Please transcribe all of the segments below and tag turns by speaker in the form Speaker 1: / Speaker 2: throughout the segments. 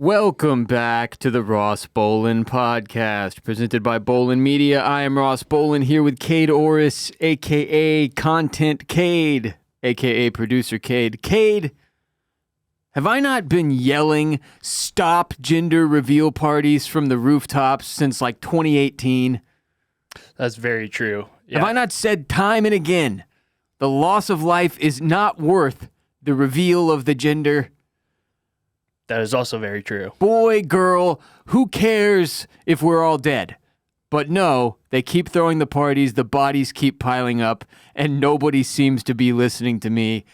Speaker 1: Welcome back to the Ross Bolen podcast, presented by Bolen Media. I am Ross Bolen here with Kade Orris, a.k.a. Content Kade, a.k.a. Producer Kade. Kade, have I not been yelling stop gender reveal parties from the rooftops since like 2018?
Speaker 2: That's very true. Yeah.
Speaker 1: Have I not said time and again, the loss of life is not worth the reveal of the gender?
Speaker 2: That is also very true.
Speaker 1: Boy, girl, who cares if we're all dead? But no, they keep throwing the parties, the bodies keep piling up, and nobody seems to be listening to me.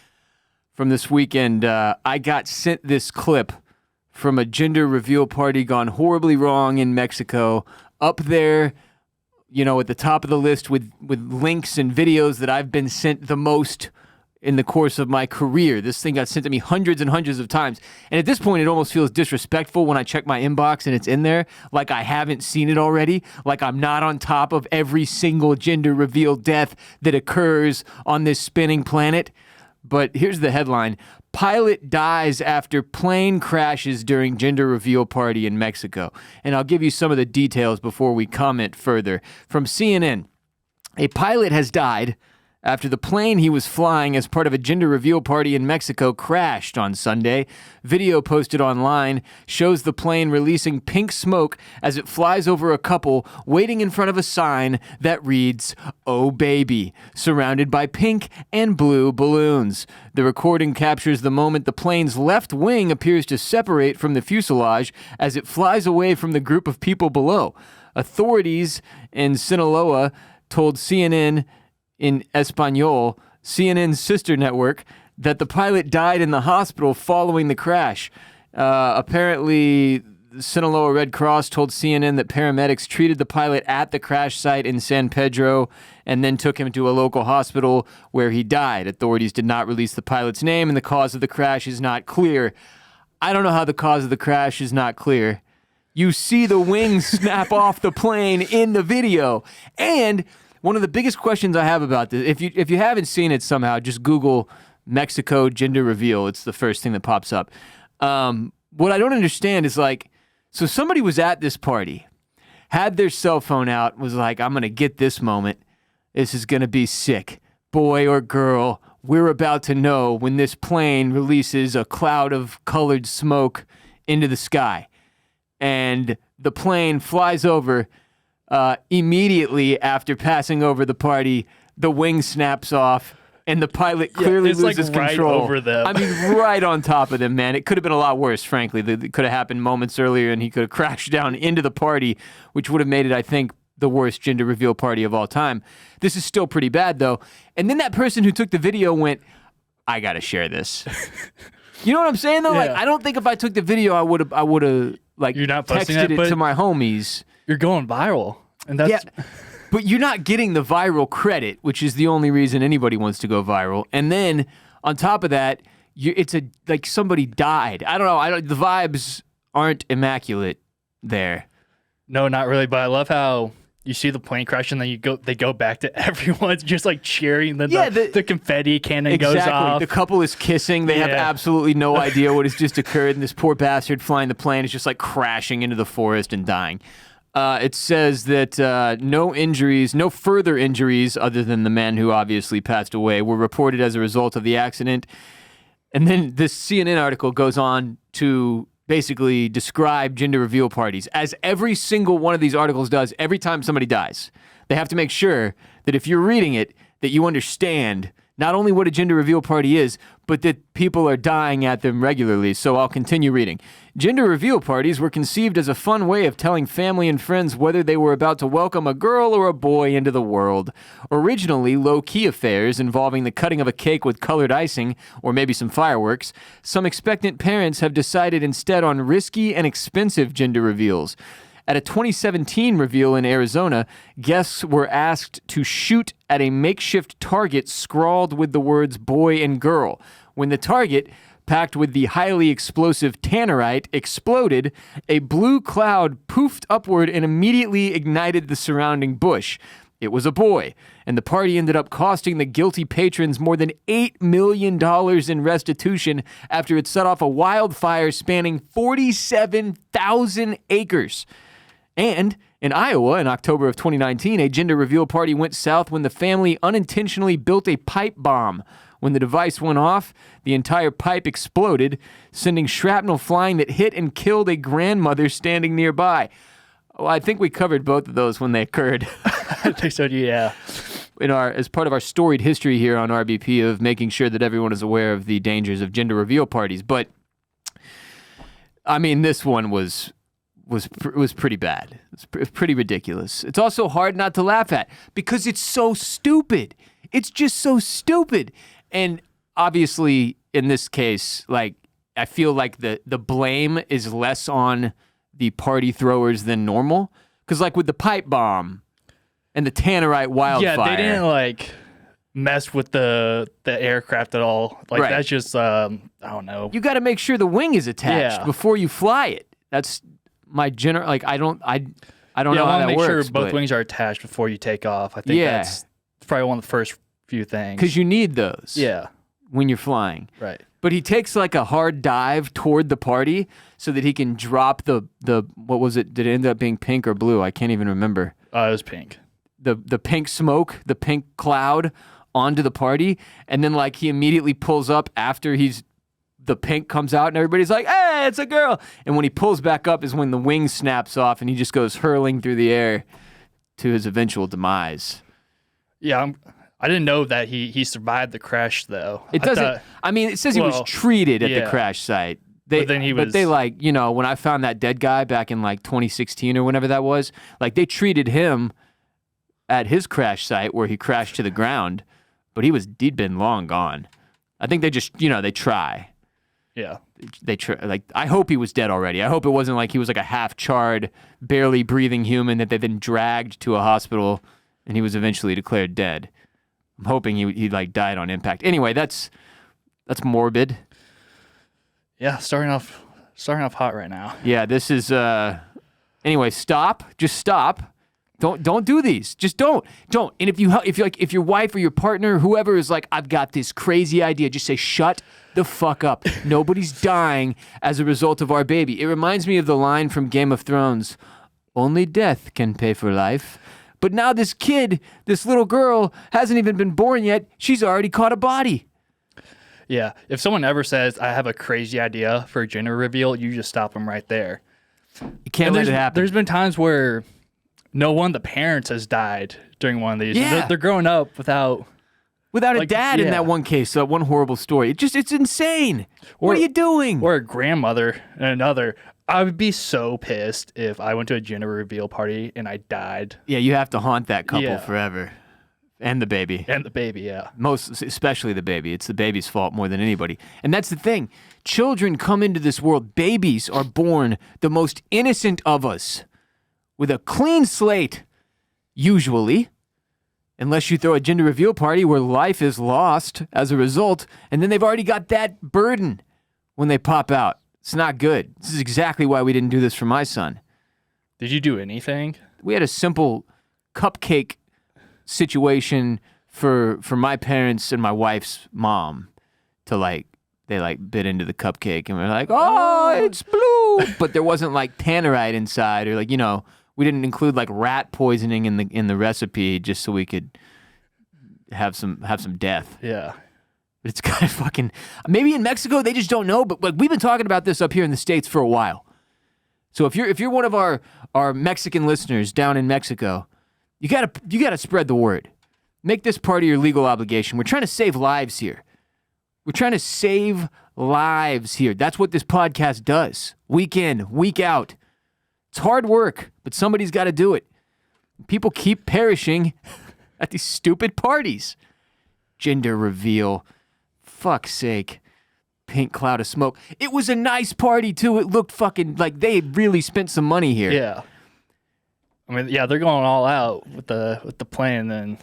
Speaker 1: From this weekend, I got sent this clip from a gender reveal party gone horribly wrong in Mexico. Up there, you know, at the top of the list with links and videos that I've been sent the most in the course of my career. This thing got sent to me hundreds and hundreds of times. And at this point, it almost feels disrespectful when I check my inbox and it's in there, like I haven't seen it already, like I'm not on top of every single gender reveal death that occurs on this spinning planet. But here's the headline. Pilot dies after plane crashes during gender reveal party in Mexico. And I'll give you some of the details before we comment further. From CNN, a pilot has died after the plane he was flying as part of a gender reveal party in Mexico crashed on Sunday. Video posted online shows the plane releasing pink smoke as it flies over a couple waiting in front of a sign that reads, "Oh baby," surrounded by pink and blue balloons. The recording captures the moment the plane's left wing appears to separate from the fuselage as it flies away from the group of people below. Authorities in Sinaloa told CNN in Espanol, CNN's sister network, that the pilot died in the hospital following the crash. Apparently, Sinaloa Red Cross told CNN that paramedics treated the pilot at the crash site in San Pedro and then took him to a local hospital where he died. Authorities did not release the pilot's name, and the cause of the crash is not clear. I don't know how the cause of the crash is not clear. You see the wings snap off the plane in the video. And one of the biggest questions I have about this, if you haven't seen it somehow, just Google Mexico gender reveal. It's the first thing that pops up. What I don't understand is so somebody was at this party, had their cell phone out, was like, I'm going to get this moment. This is going to be sick. Boy or girl, we're about to know when this plane releases a cloud of colored smoke into the sky. And the plane flies over. Immediately after passing over the party, the wing snaps off, and the pilot clearly loses control.
Speaker 2: Right over them.
Speaker 1: I mean, right on top of them, man. It could have been a lot worse, frankly. It could have happened moments earlier, and he could have crashed down into the party, which would have made it, I think, the worst gender reveal party of all time. This is still pretty bad, though. And then that person who took the video went, I gotta share this. You know what I'm saying, though?
Speaker 2: Yeah.
Speaker 1: Like, I don't think if I took the video, I would have
Speaker 2: You're not posting
Speaker 1: texted
Speaker 2: that,
Speaker 1: it to my homies.
Speaker 2: You're going viral. And that's
Speaker 1: but you're not getting the viral credit, which is the only reason anybody wants to go viral. And then on top of that, it's like somebody died. I don't know. The vibes aren't immaculate there.
Speaker 2: No, not really. But I love how you see the plane crash and then they go back to everyone's just like cheering. The confetti cannon goes off.
Speaker 1: The couple is kissing. They have absolutely no idea what has just occurred. And this poor bastard flying the plane is just like crashing into the forest and dying. It says that no further injuries other than the man who obviously passed away were reported as a result of the accident. And then this CNN article goes on to basically describe gender reveal parties, as every single one of these articles does every time somebody dies. They have to make sure that if you're reading it, that you understand not only what a gender reveal party is, but that people are dying at them regularly. So I'll continue reading. Gender reveal parties were conceived as a fun way of telling family and friends whether they were about to welcome a girl or a boy into the world. Originally low-key affairs involving the cutting of a cake with colored icing or maybe some fireworks, some expectant parents have decided instead on risky and expensive gender reveals. At a 2017 reveal in Arizona, guests were asked to shoot at a makeshift target scrawled with the words boy and girl. When the target, packed with the highly explosive tannerite, exploded, a blue cloud poofed upward and immediately ignited the surrounding bush. it was a boy, and the party ended up costing the guilty patrons more than $8 million in restitution after it set off a wildfire spanning 47,000 acres. And in Iowa, in October of 2019, a gender reveal party went south when the family unintentionally built a pipe bomb. When the device went off, the entire pipe exploded, sending shrapnel flying that hit and killed a grandmother standing nearby. Well, I think we covered both of those when they occurred.
Speaker 2: I think so, yeah.
Speaker 1: As part of our storied history here on RBP of making sure that everyone is aware of the dangers of gender reveal parties. But, I mean, this one was pretty bad. It's pretty ridiculous. It's also hard not to laugh at because it's so stupid. It's just so stupid. And obviously, in this case, like, I feel like the blame is less on the party throwers than normal. Because, like, with the pipe bomb and the Tannerite wildfire.
Speaker 2: Yeah, they didn't, like, mess with the aircraft at all. Like,
Speaker 1: right.
Speaker 2: That's just, I don't know.
Speaker 1: You got to make sure the wing is attached before you fly it. That's my general, like, I don't know how that works.
Speaker 2: I want to make sure both wings are attached before you take off. I think that's probably one of the first few things.
Speaker 1: Because you need those.
Speaker 2: Yeah.
Speaker 1: When you're flying.
Speaker 2: Right.
Speaker 1: But he takes like a hard dive toward the party so that he can drop the what was it? Did it end up being pink or blue? I can't even remember.
Speaker 2: It was pink.
Speaker 1: The pink smoke, the pink cloud onto the party. And then like he immediately pulls up after the pink comes out and everybody's like, hey, it's a girl. And when he pulls back up is when the wing snaps off and he just goes hurling through the air to his eventual demise.
Speaker 2: Yeah, I didn't know that he survived the crash, though.
Speaker 1: It doesn't. It says he was treated at the crash site.
Speaker 2: But they
Speaker 1: like, you know, when I found that dead guy back in like 2016 or whenever that was, like they treated him at his crash site where he crashed to the ground, but he'd been long gone. I think they just, you know, they try.
Speaker 2: Yeah.
Speaker 1: They try. Like, I hope he was dead already. I hope it wasn't like he was like a half-charred, barely breathing human that they then dragged to a hospital and he was eventually declared dead. I'm hoping he like died on impact. Anyway, that's morbid.
Speaker 2: Yeah, starting off hot right now.
Speaker 1: Yeah, this is anyway, stop. Just stop. Don't do these. Just don't. And if your wife or your partner, whoever is like, I've got this crazy idea, just say shut the fuck up. Nobody's dying as a result of our baby. It reminds me of the line from Game of Thrones, only death can pay for life. But now this kid, this little girl, hasn't even been born yet. She's already caught a body.
Speaker 2: Yeah. If someone ever says, I have a crazy idea for a gender reveal, you just stop them right there.
Speaker 1: You can't let it happen.
Speaker 2: There's been times where no one of the parents has died during one of these.
Speaker 1: Yeah.
Speaker 2: They're growing up without
Speaker 1: a dad in that one case, that one horrible story. It's insane. What are you doing?
Speaker 2: Or a grandmother and another. I would be so pissed if I went to a gender reveal party and I died.
Speaker 1: Yeah, you have to haunt that couple forever. And the baby.
Speaker 2: Yeah.
Speaker 1: Especially the baby. It's the baby's fault more than anybody. And that's the thing. Children come into this world. Babies are born the most innocent of us with a clean slate, usually. Unless you throw a gender reveal party where life is lost as a result, and then they've already got that burden when they pop out. It's not good. This is exactly why we didn't do this for my son.
Speaker 2: Did you do anything?
Speaker 1: We had a simple cupcake situation for my parents and my wife's mom to they bit into the cupcake and we're like, oh, it's blue. But there wasn't like Tannerite inside or like, you know, we didn't include like rat poisoning in the recipe just so we could have some death.
Speaker 2: Yeah.
Speaker 1: But it's kind of fucking, maybe in Mexico they just don't know, but like we've been talking about this up here in the States for a while. So if you're one of our Mexican listeners down in Mexico, you gotta spread the word. Make this part of your legal obligation. We're trying to save lives here. We're trying to save lives here. That's what this podcast does. Week in, week out. It's hard work, but somebody's got to do it. People keep perishing at these stupid parties. Gender reveal. Fuck's sake. Pink cloud of smoke. It was a nice party, too. It looked fucking like they really spent some money here.
Speaker 2: Yeah. I mean, yeah, they're going all out with the plan. And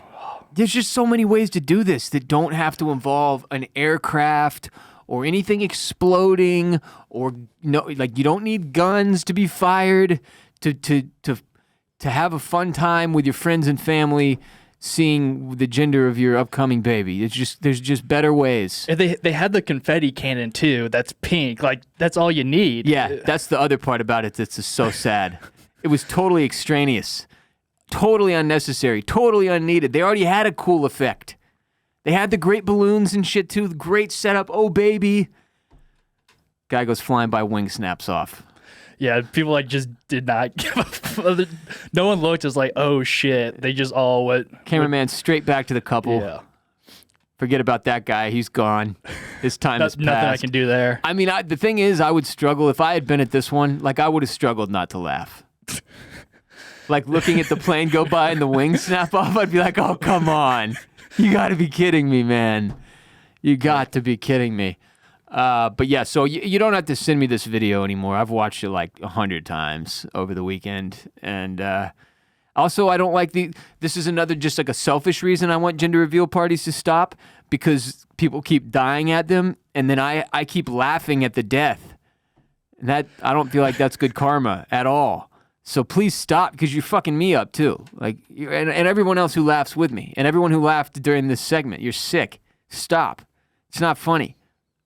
Speaker 1: there's just so many ways to do this that don't have to involve an aircraft or anything exploding or no, like you don't need guns to be fired to to have a fun time with your friends and family seeing the gender of your upcoming baby. There's just better ways.
Speaker 2: And they had the confetti cannon too. That's pink. Like, that's all you need.
Speaker 1: Yeah, that's the other part about it that's just so sad. It was totally extraneous, totally unnecessary, totally unneeded. They already had a cool effect. They had the great balloons and shit too. The great setup. Oh, baby. Guy goes flying by, wing snaps off.
Speaker 2: Yeah, people like just did not give a fuck. No one looked, just like, oh shit. They just all went.
Speaker 1: Cameraman straight back to the couple.
Speaker 2: Yeah.
Speaker 1: Forget about that guy. He's gone. His time has passed.
Speaker 2: Nothing I can do there.
Speaker 1: I mean, the thing is, I would struggle. If I had been at this one, like, I would have struggled not to laugh. Like, looking at the plane go by and the wings snap off, I'd be like, oh, come on. You got to be kidding me, man. You got to be kidding me. But yeah, so you don't have to send me this video anymore. I've watched it like 100 times over the weekend. And also, I don't like this is another just like a selfish reason I want gender reveal parties to stop, because people keep dying at them. And then I keep laughing at the death. And I don't feel like that's good karma at all. So please stop, because you're fucking me up too. Like, and everyone else who laughs with me, and everyone who laughed during this segment. You're sick. Stop. It's not funny.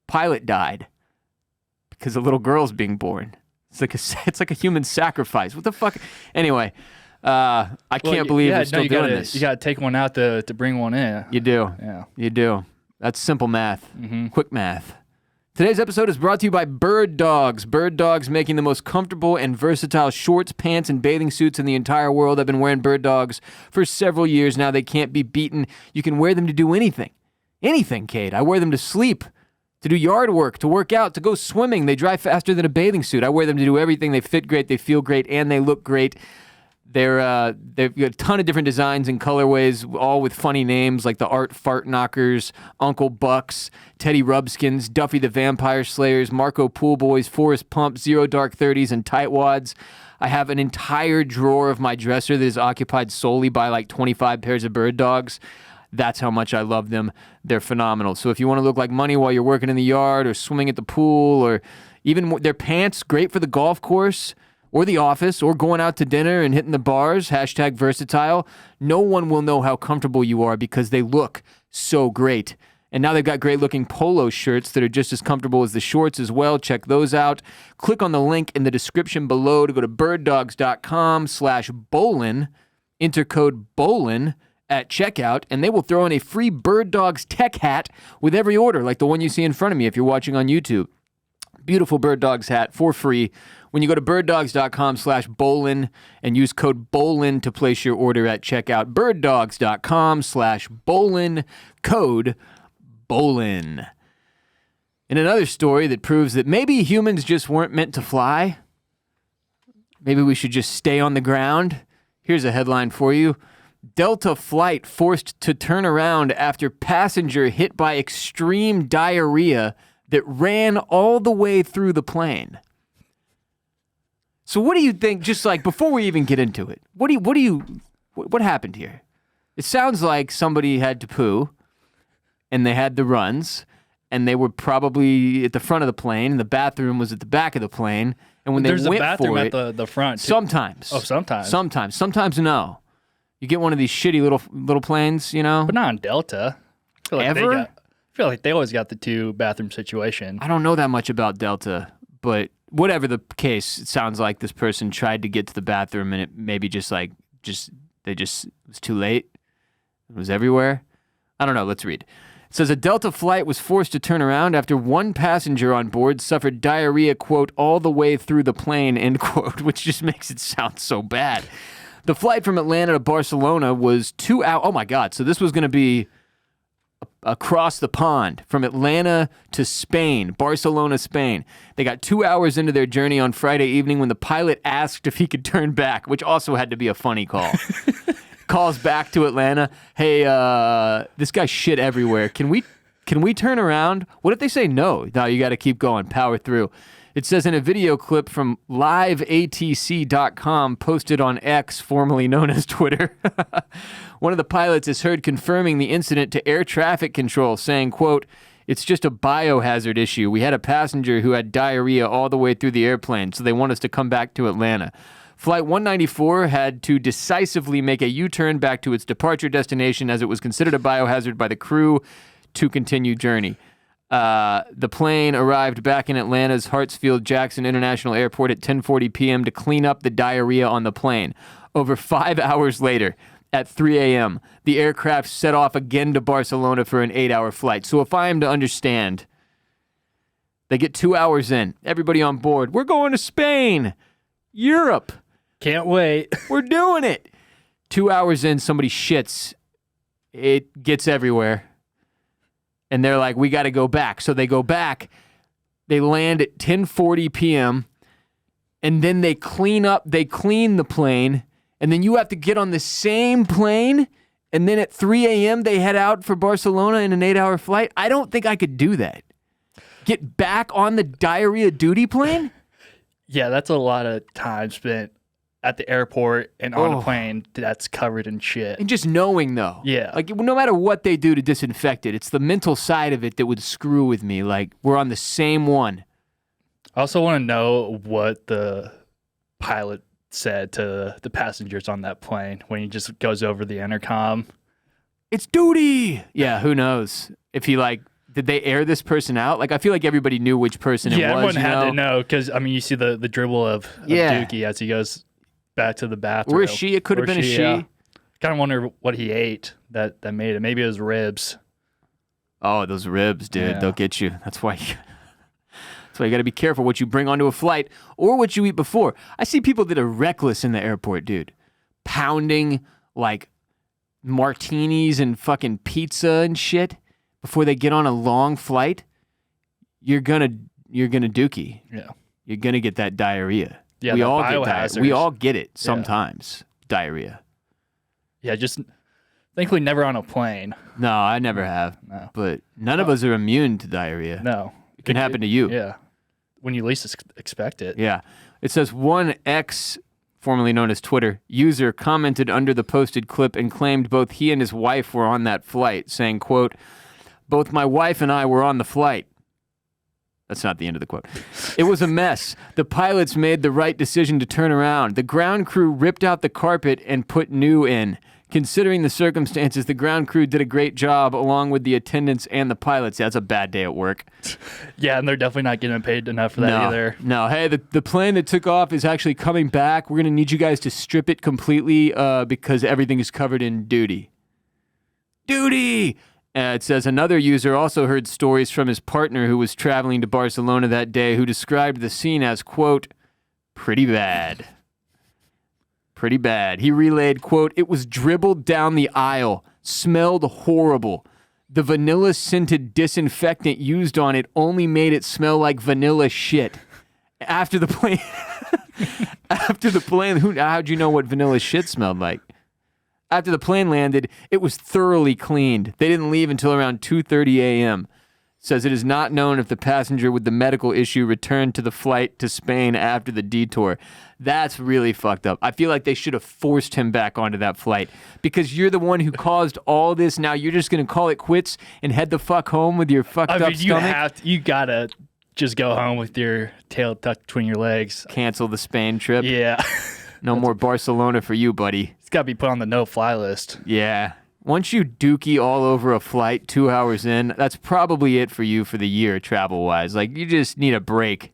Speaker 1: Pilot died because a little girl's being born. It's like a human sacrifice. What the fuck? Anyway, I can't believe we're still doing this.
Speaker 2: You gotta take one out to bring one in.
Speaker 1: You do.
Speaker 2: Yeah.
Speaker 1: You do. That's simple math. Quick math. Today's episode is brought to you by Bird Dogs. Bird Dogs, making the most comfortable and versatile shorts, pants, and bathing suits in the entire world. I've been wearing Bird Dogs for several years now. They can't be beaten. You can wear them to do anything. Anything, Kate. I wear them to sleep, to do yard work, to work out, to go swimming. They dry faster than a bathing suit. I wear them to do everything. They fit great, they feel great, and they look great. They've got a ton of different designs and colorways, all with funny names like the Art Fart Knockers, Uncle Bucks, Teddy Rubskins, Duffy the Vampire Slayers, Marco Pool Boys, Forrest Pump, Zero Dark 30s, and Tightwads. I have an entire drawer of my dresser that is occupied solely by like 25 pairs of Bird Dogs. That's how much I love them. They're phenomenal. So if you want to look like money while you're working in the yard or swimming at the pool, or even their pants, great for the golf course or the office or going out to dinner and hitting the bars, #versatile. No one will know how comfortable you are because they look so great. And now they've got great looking polo shirts that are just as comfortable as the shorts as well. Check those out. Click on the link in the description below to go to birddogs.com/Bolen, enter code Bolen at checkout, and they will throw in a free Bird Dogs tech hat with every order, like the one you see in front of me if you're watching on YouTube. Beautiful Bird Dogs hat for free when you go to birddogs.com/Bolen and use code Bolen to place your order at checkout. birddogs.com/Bolen, code Bolen. In another story that proves that maybe humans just weren't meant to fly, maybe we should just stay on the ground. Here's a headline for you. Delta flight forced to turn around after passenger hit by extreme diarrhea that ran all the way through the plane. So what do you think, just like before we even get into it, what happened here? It sounds like somebody had to poo and they had the runs and they were probably at the front of the plane and the bathroom was at the back of the plane. And when
Speaker 2: There's
Speaker 1: they went
Speaker 2: a bathroom
Speaker 1: for
Speaker 2: at
Speaker 1: it,
Speaker 2: the front.
Speaker 1: sometimes.
Speaker 2: Oh, sometimes.
Speaker 1: Sometimes no. You get one of these shitty little planes, you know?
Speaker 2: But not on Delta. I feel like they always got the two bathroom situation.
Speaker 1: I don't know that much about Delta, but whatever the case, it sounds like this person tried to get to the bathroom and it maybe it was too late. It was everywhere. I don't know. Let's read. It says a Delta flight was forced to turn around after one passenger on board suffered diarrhea, quote, all the way through the plane, end quote, which just makes it sound so bad. The flight from Atlanta to Barcelona was 2 hours. Oh my God. So this was going to be across the pond from Atlanta to Spain, Barcelona, Spain. They got 2 hours into their journey on Friday evening when the pilot asked if he could turn back, which also had to be a funny call. Calls back to Atlanta. Hey, this guy shit everywhere. Can we turn around? What if they say no? No, you got to keep going, power through. It says in a video clip from liveatc.com posted on X, formerly known as Twitter, one of the pilots is heard confirming the incident to air traffic control, saying, quote, it's just a biohazard issue. We had a passenger who had diarrhea all the way through the airplane, so they want us to come back to Atlanta. Flight 194 had to decisively make a U-turn back to its departure destination as it was considered a biohazard by the crew to continue journey. The plane arrived back in Atlanta's Hartsfield-Jackson International Airport at 10:40 p.m. to clean up the diarrhea on the plane. Over 5 hours later, at 3 a.m., the aircraft set off again to Barcelona for an 8-hour flight. So if I am to understand, they get 2 hours in. Everybody on board. We're going to Spain. Europe.
Speaker 2: Can't wait.
Speaker 1: We're doing it. 2 hours in, somebody shits. It gets everywhere. And they're like, we got to go back. So they go back. They land at 10:40 p.m. And then they clean the plane. And then you have to get on the same plane. And then at 3 a.m. they head out for Barcelona in an 8-hour flight. I don't think I could do that. Get back on the diarrhea duty plane?
Speaker 2: Yeah, that's a lot of time spent at the airport and on a plane that's covered in shit.
Speaker 1: And just knowing, though.
Speaker 2: Yeah.
Speaker 1: Like, no matter what they do to disinfect it, it's the mental side of it that would screw with me. Like, we're on the same one.
Speaker 2: I also want to know what the pilot said to the passengers on that plane when he just goes over the intercom.
Speaker 1: It's duty! Yeah, who knows? If he, like... Did they air this person out? Like, I feel like everybody knew which person it was.
Speaker 2: Yeah, everyone had to know because, I mean, you see the dribble of Dookie as he goes back to the bathroom.
Speaker 1: Or a she. It could have been a she.
Speaker 2: Yeah. Kind of wonder what he ate that made it. Maybe it was ribs.
Speaker 1: Oh, those ribs, dude. Yeah. They'll get you. That's why you got to be careful what you bring onto a flight or what you eat before. I see people that are reckless in the airport, dude. Pounding, like, martinis and fucking pizza and shit. Before they get on a long flight, you're gonna dookie.
Speaker 2: Yeah,
Speaker 1: you're gonna get that diarrhea.
Speaker 2: Yeah,
Speaker 1: we all get it sometimes. Yeah. Diarrhea.
Speaker 2: Yeah, just thankfully never on a plane.
Speaker 1: No, I never have.
Speaker 2: No,
Speaker 1: but none of us are immune to diarrhea.
Speaker 2: No,
Speaker 1: it can happen to you.
Speaker 2: Yeah, when you least expect it.
Speaker 1: Yeah, it says one X, formerly known as Twitter, user commented under the posted clip and claimed both he and his wife were on that flight, saying, quote, "Both my wife and I were on the flight." That's not the end of the quote. "It was a mess. The pilots made the right decision to turn around. The ground crew ripped out the carpet and put new in. Considering the circumstances, the ground crew did a great job along with the attendants and the pilots." That's a bad day at work.
Speaker 2: Yeah, and they're definitely not getting paid enough for that either.
Speaker 1: No, hey, the plane that took off is actually coming back. We're going to need you guys to strip it completely because everything is covered in duty. Duty! It says another user also heard stories from his partner who was traveling to Barcelona that day who described the scene as, quote, "pretty bad." Pretty bad. He relayed, quote, "It was dribbled down the aisle, smelled horrible. The vanilla-scented disinfectant used on it only made it smell like vanilla shit." After the plane, how'd you know what vanilla shit smelled like? After the plane landed, it was thoroughly cleaned. They didn't leave until around 2:30 a.m. Says it is not known if the passenger with the medical issue returned to the flight to Spain after the detour. That's really fucked up. I feel like they should have forced him back onto that flight because you're the one who caused all this. Now you're just going to call it quits and head the fuck home with your fucked up stomach?
Speaker 2: You gotta just go home with your tail tucked between your legs.
Speaker 1: Cancel the Spain trip?
Speaker 2: Yeah.
Speaker 1: No more Barcelona for you, buddy.
Speaker 2: It's got to be put on the no-fly list.
Speaker 1: Yeah. Once you dookie all over a flight 2 hours in, that's probably it for you for the year travel-wise. Like, you just need a break.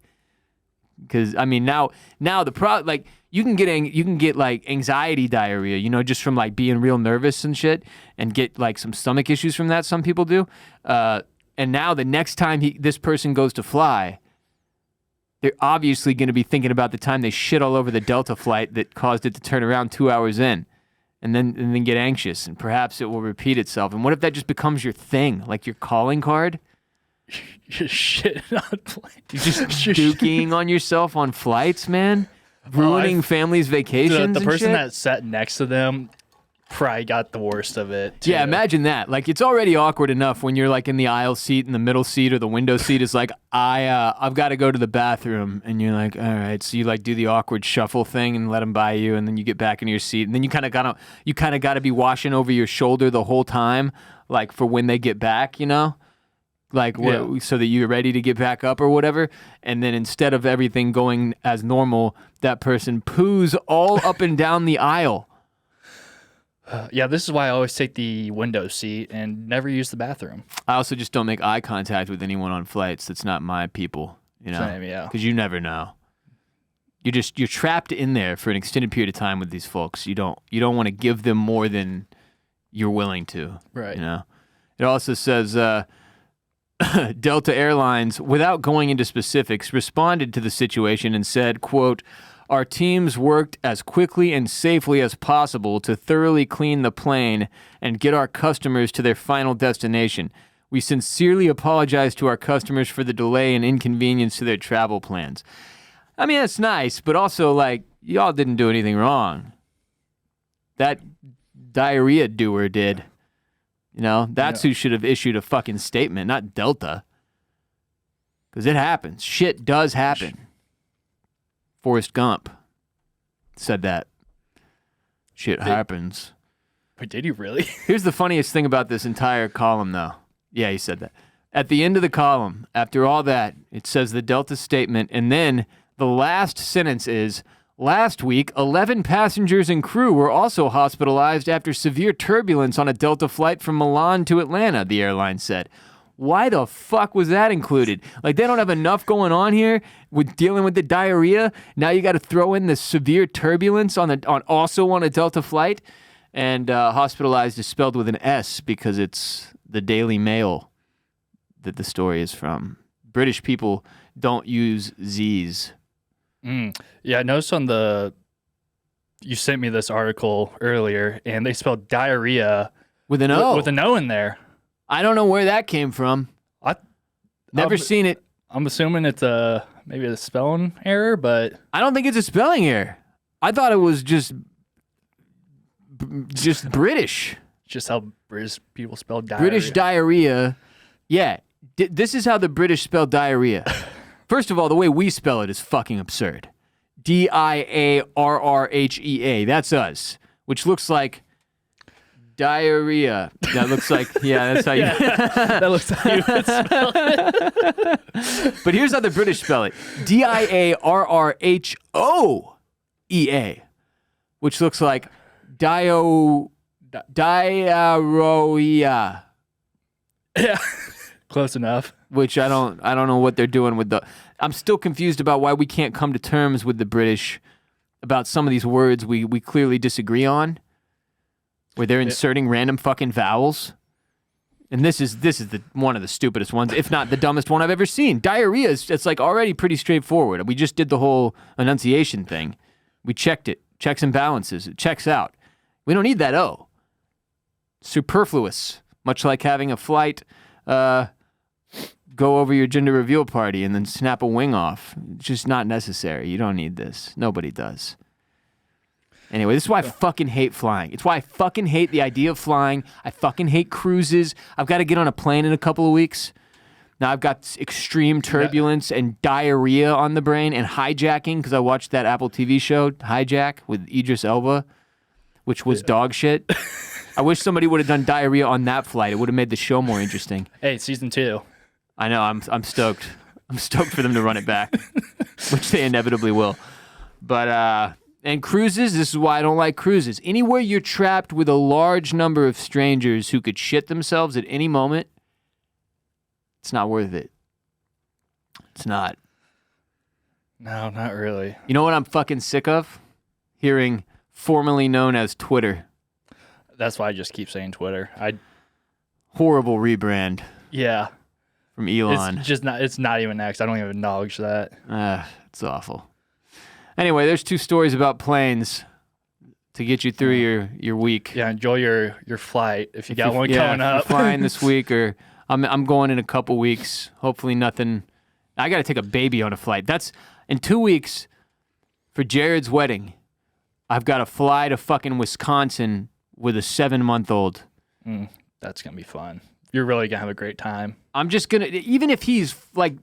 Speaker 1: Because, I mean, now like, you can get like anxiety diarrhea, you know, just from like being real nervous and shit, and get like some stomach issues from that. Some people do. And now the next time this person goes to fly, they're obviously going to be thinking about the time they shit all over the Delta flight that caused it to turn around 2 hours in, and then get anxious, and perhaps it will repeat itself. And what if that just becomes your thing, like your calling card?
Speaker 2: You're shitting on planes.
Speaker 1: You're just dooking on yourself on flights, man? Ruining families' vacations.
Speaker 2: The person
Speaker 1: shit?
Speaker 2: that sat next to them probably got the worst of it, too.
Speaker 1: Yeah, imagine that. Like, it's already awkward enough when you're like in the aisle seat, and the middle seat or the window seat is like, I've got to go to the bathroom, and you're like, all right. So you like do the awkward shuffle thing and let them by you, and then you get back into your seat, and then you kind of got to be washing over your shoulder the whole time, like for when they get back, you know. like so that you're ready to get back up or whatever. And then instead of everything going as normal, that person poos all up and down the aisle.
Speaker 2: Yeah, this is why I always take the window seat and never use the bathroom.
Speaker 1: I also just don't make eye contact with anyone on flights that's not my people, you know?
Speaker 2: Same, yeah.
Speaker 1: Because you never know. You're trapped in there for an extended period of time with these folks. You don't want to give them more than you're willing to.
Speaker 2: Right.
Speaker 1: You know? It also says Delta Airlines, without going into specifics, responded to the situation and said, quote, "Our teams worked as quickly and safely as possible to thoroughly clean the plane and get our customers to their final destination. We sincerely apologize to our customers for the delay and inconvenience to their travel plans." I mean, that's nice, but also, like, y'all didn't do anything wrong. That diarrhea doer did. You know, that's who should have issued a fucking statement, not Delta. Because it happens. Shit does happen. Forrest Gump said that. Shit happens.
Speaker 2: Wait, did you really?
Speaker 1: Here's the funniest thing about this entire column, though. Yeah, he said that. At the end of the column, after all that, it says the Delta statement, and then the last sentence is, "Last week, 11 passengers and crew were also hospitalized after severe turbulence on a Delta flight from Milan to Atlanta," the airline said. Why the fuck was that included? Like, they don't have enough going on here with dealing with the diarrhea. Now you got to throw in the severe turbulence on a Delta flight. And hospitalized is spelled with an S because it's the Daily Mail that the story is from. British people don't use Z's.
Speaker 2: Yeah, I noticed you sent me this article earlier, and they spelled diarrhea
Speaker 1: with an O.
Speaker 2: With an O in there.
Speaker 1: I don't know where that came from. Never seen it.
Speaker 2: I'm assuming it's maybe a spelling error, but
Speaker 1: I don't think it's a spelling error. I thought it was just British.
Speaker 2: Just how British people spell diarrhea.
Speaker 1: British diarrhea. Yeah, this is how the British spell diarrhea. First of all, the way we spell it is fucking absurd. diarrhea. That's us, which looks like diarrhea. That looks like, yeah, that's how you...
Speaker 2: that looks how you would spell it.
Speaker 1: But here's how the British spell it. diarrhoea, which looks like diarrhea.
Speaker 2: Yeah, close enough.
Speaker 1: Which I don't know what they're doing with the... I'm still confused about why we can't come to terms with the British about some of these words we clearly disagree on, where they're inserting random fucking vowels. And this is one of the stupidest ones, if not the dumbest one I've ever seen. Diarrhea it's like already pretty straightforward. We just did the whole enunciation thing. We checked it. Checks and balances. It checks out. We don't need that O. Superfluous. Much like having a flight go over your gender reveal party and then snap a wing off. It's just not necessary. You don't need this. Nobody does. Anyway, this is why I fucking hate flying. It's why I fucking hate the idea of flying. I fucking hate cruises. I've got to get on a plane in a couple of weeks. Now I've got extreme turbulence and diarrhea on the brain and hijacking because I watched that Apple TV show, Hijack, with Idris Elba, which was dog shit. I wish somebody would have done diarrhea on that flight. It would have made the show more interesting.
Speaker 2: Hey, season 2.
Speaker 1: I know. I'm stoked. I'm stoked for them to run it back, which they inevitably will. But and cruises, this is why I don't like cruises. Anywhere you're trapped with a large number of strangers who could shit themselves at any moment, it's not worth it. It's not.
Speaker 2: No, not really.
Speaker 1: You know what I'm fucking sick of? Hearing formerly known as Twitter.
Speaker 2: That's why I just keep saying Twitter.
Speaker 1: Horrible rebrand.
Speaker 2: Yeah.
Speaker 1: From Elon.
Speaker 2: It's not even next. I don't even acknowledge that.
Speaker 1: It's awful. Anyway, there's 2 stories about planes to get you through your week.
Speaker 2: Yeah, enjoy your flight if you got one coming up.
Speaker 1: If you're flying this week, or I'm going in a couple weeks. Hopefully nothing. I got to take a baby on a flight. That's in 2 weeks for Jared's wedding. I've got to fly to fucking Wisconsin with a 7-month-old.
Speaker 2: That's going to be fun. You're really going to have a great time.
Speaker 1: I'm just going to, even if he's like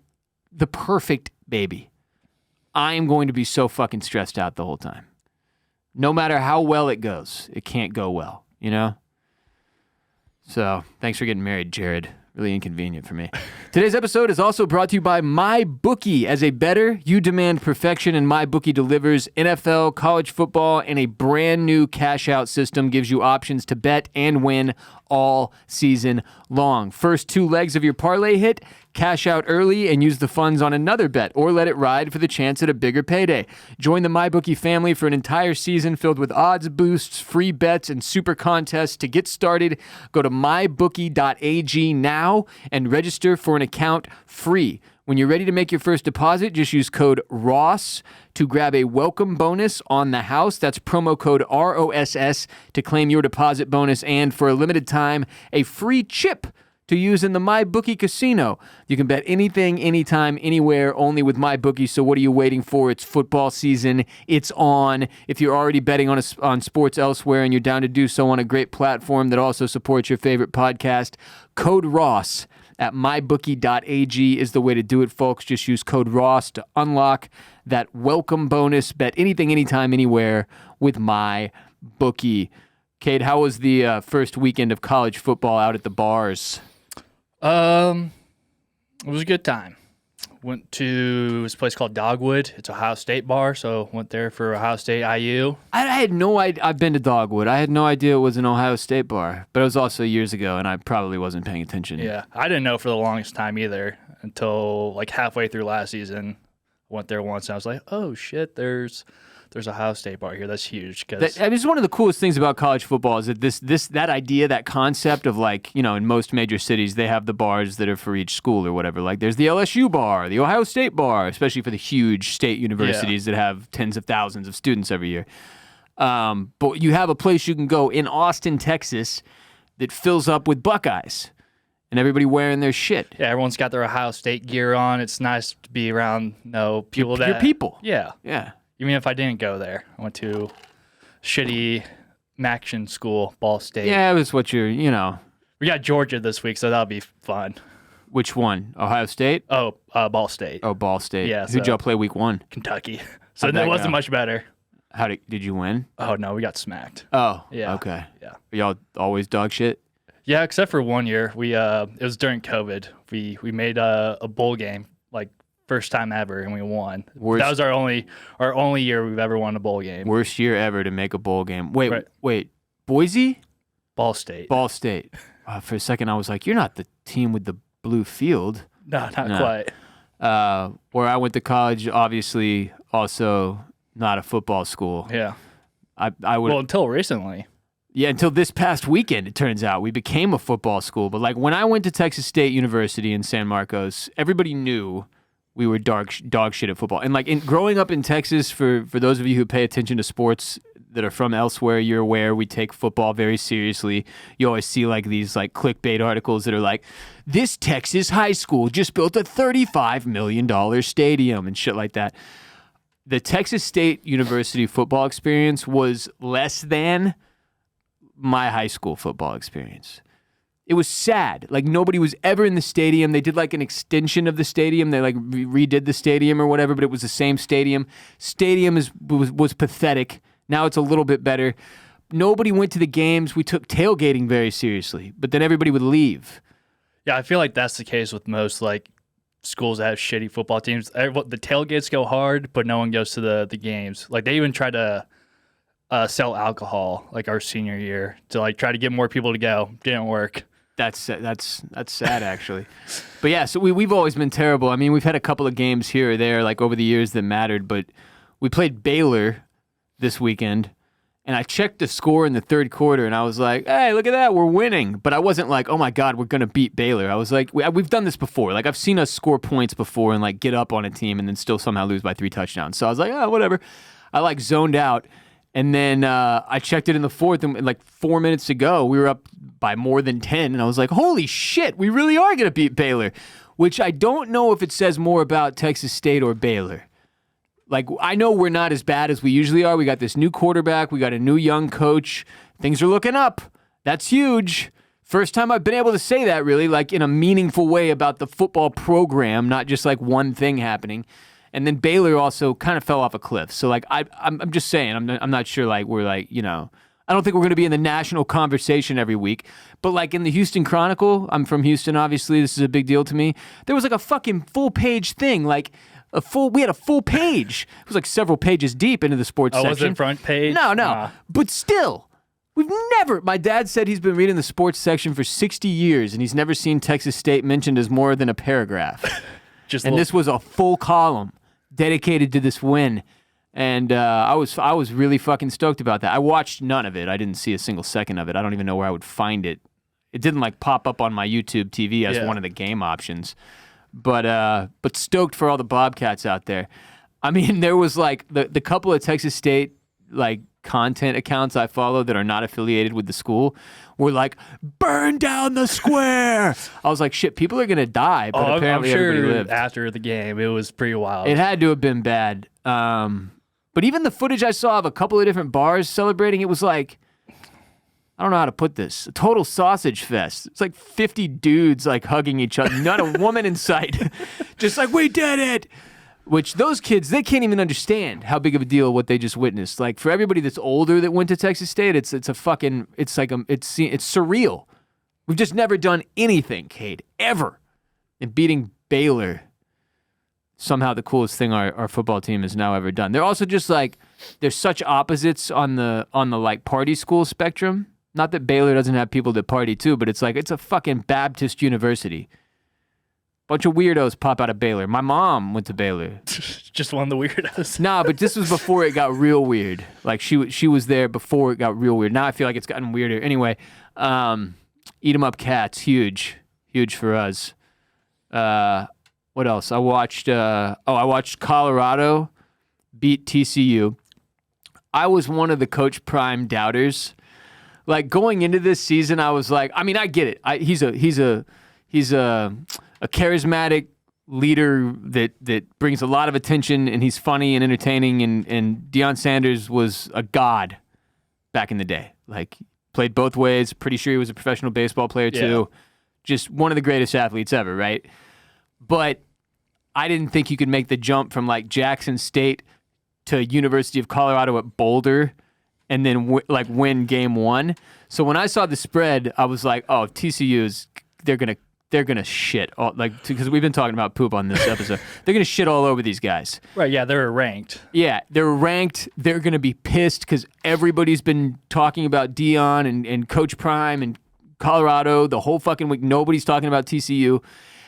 Speaker 1: the perfect baby, I am going to be so fucking stressed out the whole time. No matter how well it goes, it can't go well, you know? So, thanks for getting married, Jared. Really inconvenient for me. Today's episode is also brought to you by MyBookie. As a bettor, you demand perfection, and MyBookie delivers NFL, college football, and a brand new cash-out system gives you options to bet and win all season long. First 2 legs of your parlay hit, cash out early and use the funds on another bet, or let it ride for the chance at a bigger payday. Join the MyBookie family for an entire season filled with odds boosts, free bets, and super contests. To get started, go to mybookie.ag now and register for an account free. When you're ready to make your first deposit, just use code ROSS to grab a welcome bonus on the house. That's promo code ROSS to claim your deposit bonus, and for a limited time, a free chip to use in the MyBookie casino. You can bet anything, anytime, anywhere, only with MyBookie. So what are you waiting for? It's football season. It's on. If you're already betting on sports elsewhere and you're down to do so on a great platform that also supports your favorite podcast, code ROSS at mybookie.ag is the way to do it, folks. Just use code ROSS to unlock that welcome bonus. Bet anything, anytime, anywhere with MyBookie. Kade, how was the first weekend of college football out at the bars?
Speaker 2: It was a good time. Went to this place called Dogwood. It's a Ohio State bar, so went there for Ohio State IU.
Speaker 1: I had no idea. I've been to Dogwood. I had no idea it was an Ohio State bar, but it was also years ago, and I probably wasn't paying attention.
Speaker 2: Yeah, I didn't know for the longest time either until like halfway through last season. Went there once, and I was like, oh, shit, there's a Ohio State bar here. That's huge.
Speaker 1: It's one of the coolest things about college football is that that idea, that concept of like, you know, in most major cities, they have the bars that are for each school or whatever. Like there's the LSU bar, the Ohio State bar, especially for the huge state universities that have tens of thousands of students every year. But you have a place you can go in Austin, Texas that fills up with Buckeyes and everybody wearing their shit.
Speaker 2: Yeah, everyone's got their Ohio State gear on. It's nice to be around, people
Speaker 1: your people.
Speaker 2: Yeah.
Speaker 1: Yeah.
Speaker 2: Even if I didn't go there, I went to shitty Maction school, Ball State.
Speaker 1: Yeah, it was what we
Speaker 2: got Georgia this week, so that'll be fun.
Speaker 1: Which one? Ohio State?
Speaker 2: Oh, Ball State.
Speaker 1: Oh, Ball State.
Speaker 2: Yeah.
Speaker 1: Who'd y'all play week 1?
Speaker 2: Kentucky. So that wasn't much better.
Speaker 1: Did you win?
Speaker 2: Oh, no, we got smacked.
Speaker 1: Oh,
Speaker 2: yeah.
Speaker 1: Okay.
Speaker 2: Yeah.
Speaker 1: Y'all always dog shit?
Speaker 2: Yeah, except for one year. It was during COVID. We made a bowl game, like first time ever, and we won. That was our only year we've ever won a bowl game.
Speaker 1: Worst year ever to make a bowl game. Wait, Boise?
Speaker 2: Ball State.
Speaker 1: Ball State. For a second, I was like, you're not the team with the blue field.
Speaker 2: No, not quite.
Speaker 1: Where I went to college, obviously, also not a football school.
Speaker 2: Yeah.
Speaker 1: I would.
Speaker 2: Well, until recently.
Speaker 1: Yeah, until this past weekend, it turns out we became a football school. But like when I went to Texas State University in San Marcos, everybody knew we were dog shit at football. And like growing up in Texas, for those of you who pay attention to sports that are from elsewhere, you're aware we take football very seriously. You always see like these like clickbait articles that are like, this Texas high school just built a $35 million stadium and shit like that. The Texas State University football experience was less than my high school football experience. It was sad. Like nobody was ever in the stadium. They did like an extension of the stadium. They like redid the stadium or whatever, but it was the same stadium. Stadium was pathetic. Now it's a little bit better. Nobody went to the games. We took tailgating very seriously, but then everybody would leave.
Speaker 2: Yeah, I feel like that's the case with most like schools that have shitty football teams. The tailgates go hard, but no one goes to the games. Like they even try to sell alcohol like our senior year to like try to get more people to go. Didn't work.
Speaker 1: That's sad actually. But yeah, so we've always been terrible. I mean, we've had a couple of games here or there like over the years that mattered, but we played Baylor this weekend and I checked the score in the third quarter and I was like, hey, look at that, we're winning. But I wasn't like, oh my God, we're going to beat Baylor. I was like, we've done this before. Like I've seen us score points before and like get up on a team and then still somehow lose by 3 touchdowns. So I was like, oh, whatever. I like zoned out. And then I checked it in the fourth, and like 4 minutes to go, we were up by more than 10. And I was like, holy shit, we really are going to beat Baylor, which I don't know if it says more about Texas State or Baylor. Like, I know we're not as bad as we usually are. We got this new quarterback. We got a new young coach. Things are looking up. That's huge. First time I've been able to say that really, like in a meaningful way about the football program, not just like one thing happening. And then Baylor also kind of fell off a cliff. So like I'm just saying, I'm not sure like we're like, you know, I don't think we're going to be in the national conversation every week. But like in the Houston Chronicle, I'm from Houston, obviously. This is a big deal to me. There was like a fucking full page thing, like we had a full page. It was like several pages deep into the sports section.
Speaker 2: Was it front page?
Speaker 1: No. But still, my dad said he's been reading the sports section for 60 years and he's never seen Texas State mentioned as more than a paragraph. This was a full column dedicated to this win. And I was really fucking stoked about that. I watched none of it. I didn't see a single second of it. I don't even know where I would find it. It didn't like pop up on my YouTube TV as one of the game options. But stoked for all the Bobcats out there. I mean, there was like the couple of Texas State like content accounts I follow that are not affiliated with the school were like, burn down the square. I was like, shit, people are gonna die. But apparently
Speaker 2: I'm sure
Speaker 1: everybody lived.
Speaker 2: After the game, it was pretty wild.
Speaker 1: It had to have been bad. But even the footage I saw of a couple of different bars celebrating, it was like, I don't know how to put this, a total sausage fest. It's like 50 dudes like hugging each other, not a woman in sight. Just like, we did it. Which those kids, they can't even understand how big of a deal what they just witnessed. Like for everybody that's older that went to Texas State, it's surreal. We've just never done anything, Kade, ever. And beating Baylor, somehow the coolest thing our football team has now ever done. They're also just like, they're such opposites on the like party school spectrum. Not that Baylor doesn't have people that party too, but it's like, it's a fucking Baptist university. Bunch of weirdos pop out of Baylor. My mom went to Baylor.
Speaker 2: Just one of the weirdos.
Speaker 1: Nah, but this was before it got real weird. Like she was there before it got real weird. Now I feel like it's gotten weirder. Anyway, Eat 'em up cats, huge for us. What else? I watched Colorado beat TCU. I was one of the Coach Prime doubters. Like going into this season, I was like, I mean, I get it. He's a charismatic leader that brings a lot of attention, and he's funny and entertaining. And Deion Sanders was a god back in the day. Like played both ways. Pretty sure he was a professional baseball player too. Yeah. Just one of the greatest athletes ever, right? But I didn't think you could make the jump from like Jackson State to University of Colorado at Boulder and then win game one. So when I saw the spread, I was like, oh, TCU's, they're gonna shit all, like, because we've been talking about poop on this episode. They're gonna shit all over these guys.
Speaker 2: Right? Yeah, they're ranked.
Speaker 1: Yeah, they're ranked. They're gonna be pissed because everybody's been talking about Deion and Coach Prime and Colorado the whole fucking week. Nobody's talking about TCU.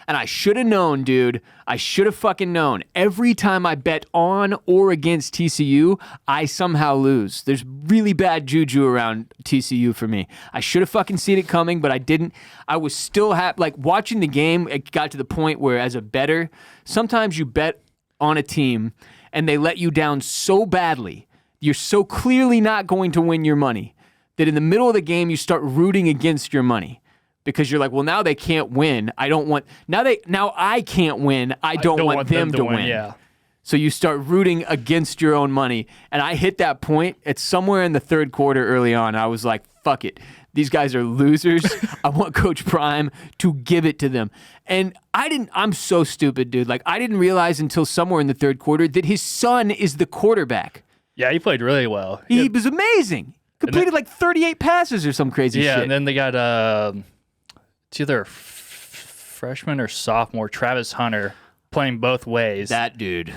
Speaker 1: And I should have known, dude. I should have fucking known. Every time I bet on or against TCU, I somehow lose. There's really bad juju around TCU for me. I should have fucking seen it coming, but I didn't. I was still like watching the game. It got to the point where, as a bettor, sometimes you bet on a team and they let you down so badly. You're so clearly not going to win your money that in the middle of the game you start rooting against your money. Because you're like, well, now they can't win. Now I can't win. I don't want them to win.
Speaker 2: Yeah.
Speaker 1: So you start rooting against your own money. And I hit that point at somewhere in the third quarter early on. I was like, fuck it. These guys are losers. I want Coach Prime to give it to them. And I'm so stupid, dude. Like, I didn't realize until somewhere in the third quarter that his son is the quarterback.
Speaker 2: Yeah, he played really well.
Speaker 1: He was amazing. Completed like 38 passes or some crazy shit.
Speaker 2: Yeah, and then they got it's either freshman or sophomore, Travis Hunter, playing both ways.
Speaker 1: That dude.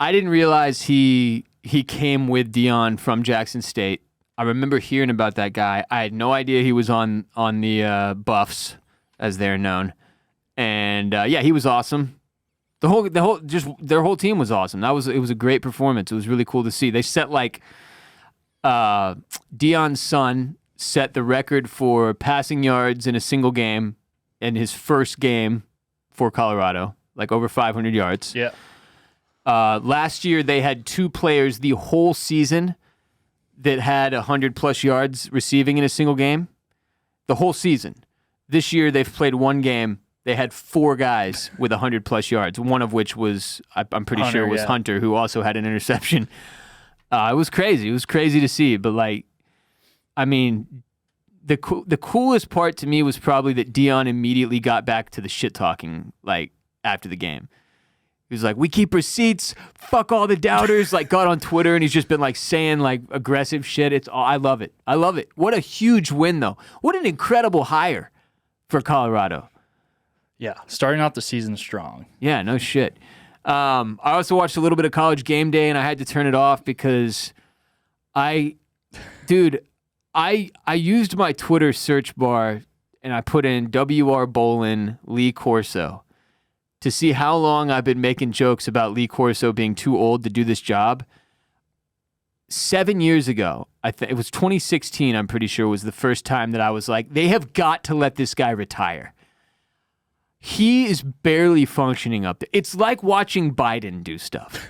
Speaker 1: I didn't realize he came with Deion from Jackson State. I remember hearing about that guy. I had no idea he was on the Buffs, as they're known. And yeah, he was awesome. Their whole team was awesome. It was a great performance. It was really cool to see. They set like Deion's son set the record for passing yards in a single game in his first game for Colorado, like over 500 yards.
Speaker 2: Yeah.
Speaker 1: Last year, they had two players the whole season that had 100-plus yards receiving in a single game. The whole season. This year, they've played one game. They had four guys with 100-plus yards, one of which was, I'm pretty sure, was Hunter, who also had an interception. It was crazy. It was crazy to see, but like, I mean, the coolest part to me was probably that Deion immediately got back to the shit talking like after the game. He's like, we keep receipts. Fuck all the doubters. Like, got on Twitter and he's just been like saying like aggressive shit. I love it. I love it. What a huge win though. What an incredible hire for Colorado.
Speaker 2: Yeah, starting off the season strong.
Speaker 1: Yeah, no shit. I also watched a little bit of College Game Day and I had to turn it off because I used my Twitter search bar and I put in WR Bolen Lee Corso to see how long I've been making jokes about Lee Corso being too old to do this job. 7 years ago, it was 2016, I'm pretty sure, was the first time that I was like, they have got to let this guy retire. He is barely functioning up there. It's like watching Biden do stuff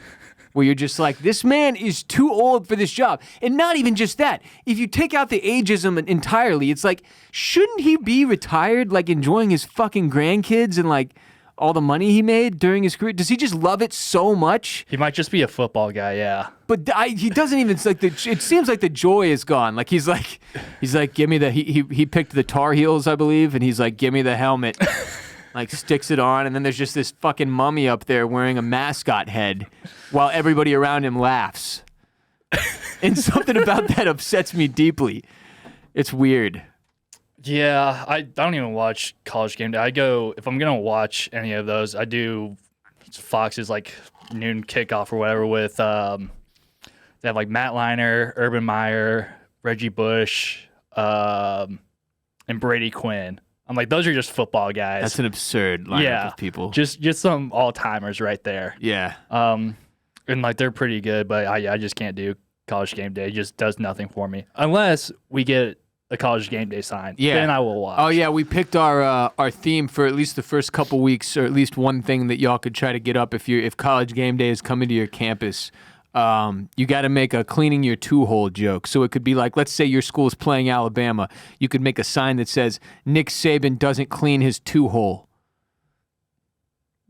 Speaker 1: where you're just like, this man is too old for this job. And not even just that. If you take out the ageism entirely, it's like, shouldn't he be retired, like enjoying his fucking grandkids and like all the money he made during his career? Does he just love it so much?
Speaker 2: He might just be a football guy, yeah.
Speaker 1: But he doesn't even, like, it seems like the joy is gone. Like, he's like, give me the, he picked the Tar Heels, I believe, and he's like, give me the helmet. Like, sticks it on, and then there's just this fucking mummy up there wearing a mascot head while everybody around him laughs. And something about that upsets me deeply. It's weird.
Speaker 2: Yeah, I don't even watch College Game Day. If I'm going to watch any of those, I do Fox's, like, noon kickoff or whatever with, they have, like, Matt Leinart, Urban Meyer, Reggie Bush, and Brady Quinn. I'm like, those are just football guys.
Speaker 1: That's an absurd lineup of people.
Speaker 2: Just some all-timers right there.
Speaker 1: Yeah.
Speaker 2: And, like, they're pretty good, but I just can't do College Game Day. It just does nothing for me. Unless we get a College Game Day sign.
Speaker 1: Yeah.
Speaker 2: Then I will watch.
Speaker 1: Oh, yeah, we picked our theme for at least the first couple weeks, or at least one thing that y'all could try to get up if College Game Day is coming to your campus. You got to make a cleaning your two-hole joke. So it could be like, let's say your school is playing Alabama. You could make a sign that says, Nick Saban doesn't clean his two-hole.